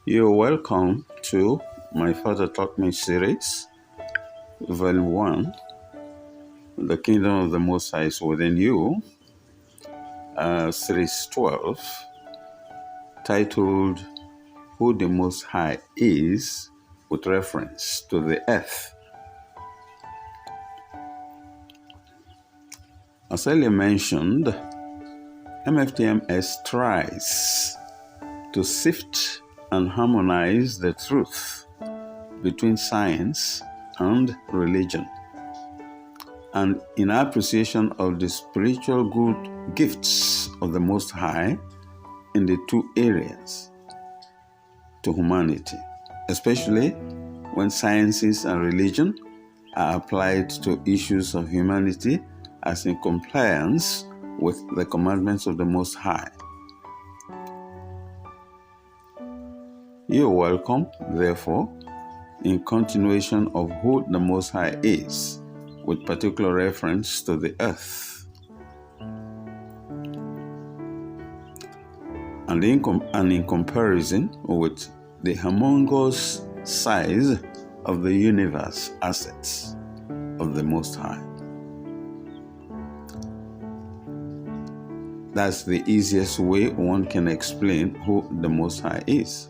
You're welcome to My Father Taught Me series, Volume 1, The Kingdom of the Most High is Within You, Series 12, titled Who the Most High Is, with reference to the earth. As earlier mentioned, MFTMS tries to sift and harmonize the truth between science and religion, and in appreciation of the spiritual good gifts of the Most High in the two areas to humanity, especially when sciences and religion are applied to issues of humanity as in compliance with the commandments of the Most High. You are welcome, therefore, in continuation of who the Most High is, with particular reference to the earth. And in comparison with the humongous size of the universe assets of the Most High. That's the easiest way one can explain who the Most High is.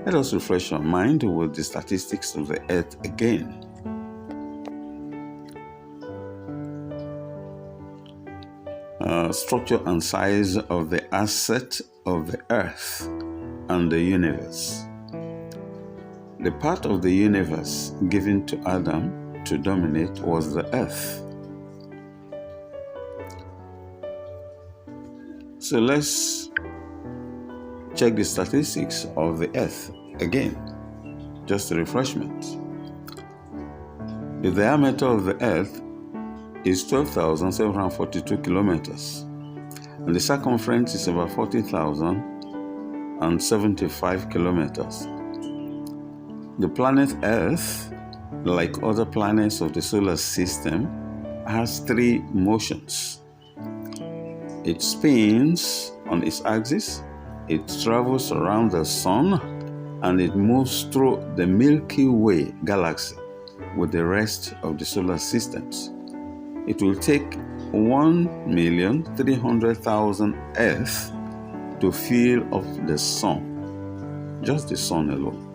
Let us refresh our mind with the statistics of the earth again. Structure and size of the asset of the earth and the universe. The part of the universe given to Adam to dominate was the earth. So let's check the statistics of the earth again, just a refreshment. The diameter of the earth is 12,742 kilometers, and the circumference is about 40,075 kilometers. The planet Earth, like other planets of the solar system, has three motions. It spins on its axis, it travels around the sun, and it moves through the Milky Way galaxy with the rest of the solar systems. It will take 1,300,000 Earth to fill up the sun, just the sun alone.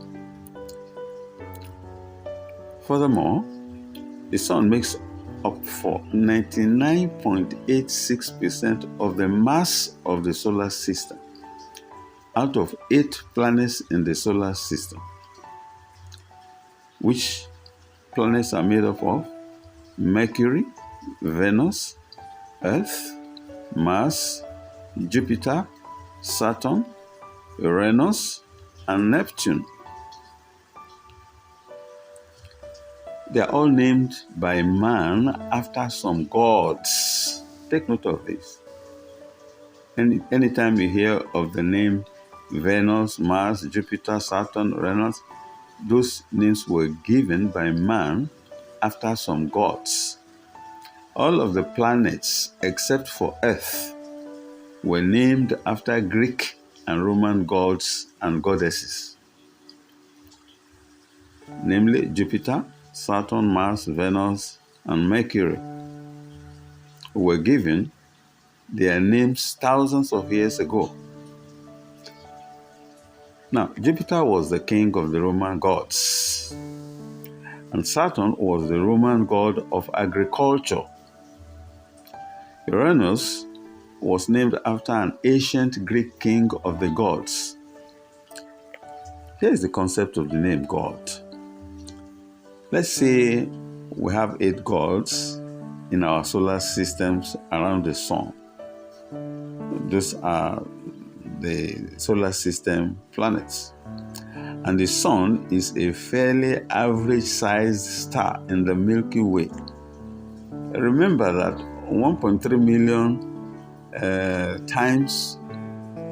Furthermore, the sun makes up for 99.86% of the mass of the solar system out of 8 planets in the solar system. Which planets are made up of? Mercury, Venus, Earth, Mars, Jupiter, Saturn, Uranus, and Neptune. They are all named by man after some gods. Take note of this. Anytime you hear of the name Venus, Mars, Jupiter, Saturn, Uranus, those names were given by man after some gods. All of the planets, except for Earth, were named after Greek and Roman gods and goddesses, namely Jupiter, Saturn, Mars, Venus, and Mercury, who were given their names thousands of years ago. Now, Jupiter was the king of the Roman gods, and Saturn was the Roman god of agriculture. Uranus was named after an ancient Greek king of the gods. Here is the concept of the name God. Let's say we have 8 gods in our solar systems around the sun. Those are the solar system planets. And the sun is a fairly average-sized star in the Milky Way. Remember that 1.3 million times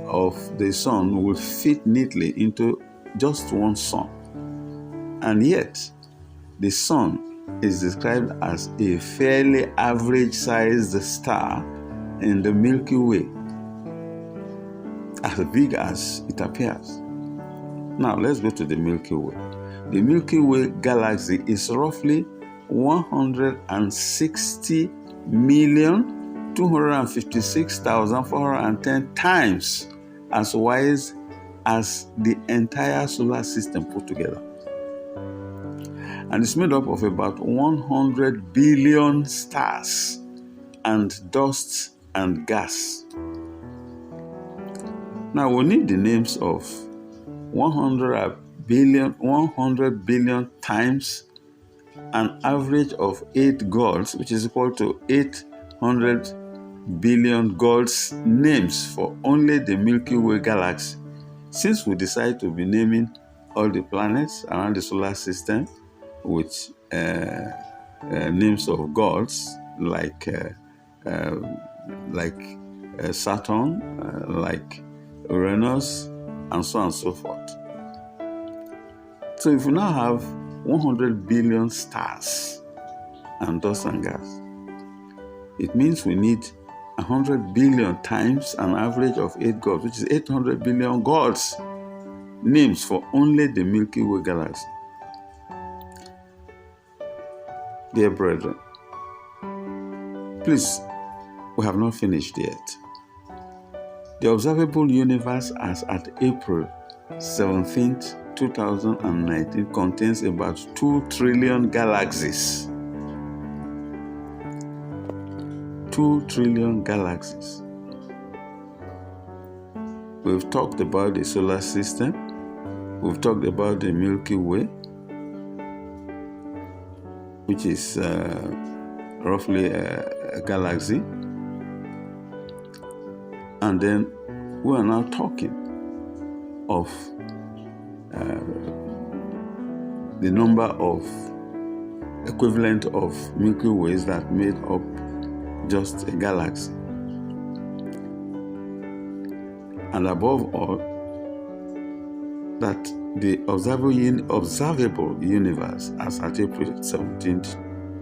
of the sun will fit neatly into just one sun. And yet, the sun is described as a fairly average-sized star in the Milky Way, as big as it appears. Now, let's go to the Milky Way. The Milky Way galaxy is roughly 160,256,410 times as wide as the entire solar system put together. And it's made up of about 100 billion stars and dust and gas. Now, we need the names of 100 billion times an average of 8 gods, which is equal to 800 billion gods names for only the Milky Way galaxy. Since we decide to be naming all the planets around the solar system with names of gods like Saturn, like Uranus, and so on and so forth. So if we now have 100 billion stars and dust and gas, it means we need 100 billion times an average of 8 gods, which is 800 billion gods names for only the Milky Way galaxy. Dear brethren, please, we have not finished yet. The observable universe as at April 17th, 2019 contains about 2 trillion galaxies. 2 trillion galaxies. We've talked about the solar system. We've talked about the Milky Way, which is roughly a galaxy. And then we are now talking of the number of equivalent of Milky Ways that made up just a galaxy. And above all, that the observable universe as at April 17th,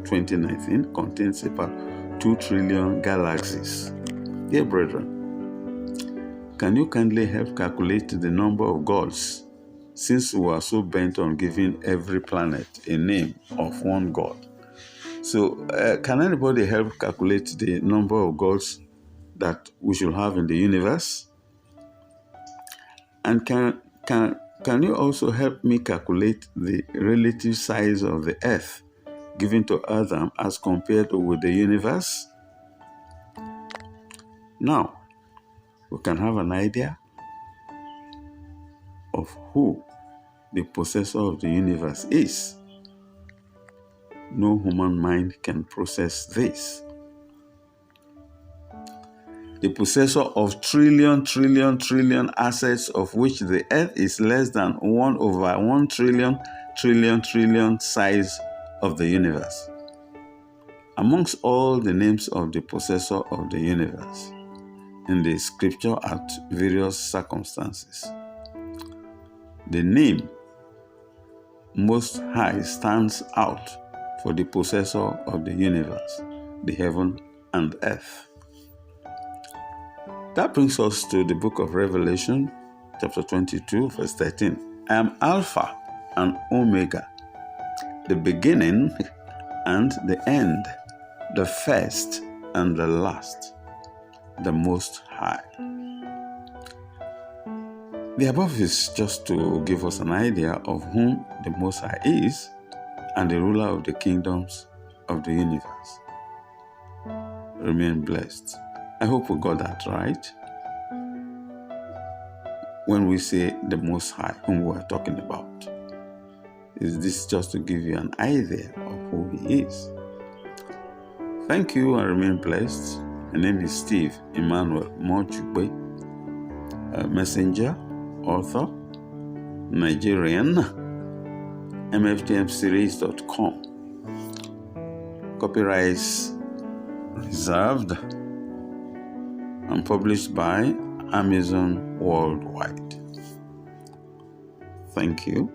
2019 contains about 2 trillion galaxies. Dear brethren, can you kindly help calculate the number of gods, since we are so bent on giving every planet a name of one god? So can anybody help calculate the number of gods that we should have in the universe? And can you also help me calculate the relative size of the earth given to Adam as compared with the universe? Now, we can have an idea of who the possessor of the universe is. No human mind can process this. The possessor of trillion assets, of which the earth is less than 1/1 trillion size of the universe. Amongst all the names of the possessor of the universe in the scripture at various circumstances, the name Most High stands out for the possessor of the universe, the heaven and earth. That brings us to the book of Revelation, chapter 22, verse 13. I am Alpha and Omega, the beginning and the end, the first and the last, the Most High. The above is just to give us an idea of whom the Most High is and the ruler of the kingdoms of the universe. Remain blessed. I hope we got that right when we say the Most High, whom we are talking about. Is this just to give you an idea of who He is? Thank you and remain blessed. My name is Steve Emmanuel Mochugbe, a messenger, author, Nigerian, MFTMS series.com. Copyrights reserved and published by Amazon Worldwide. Thank you.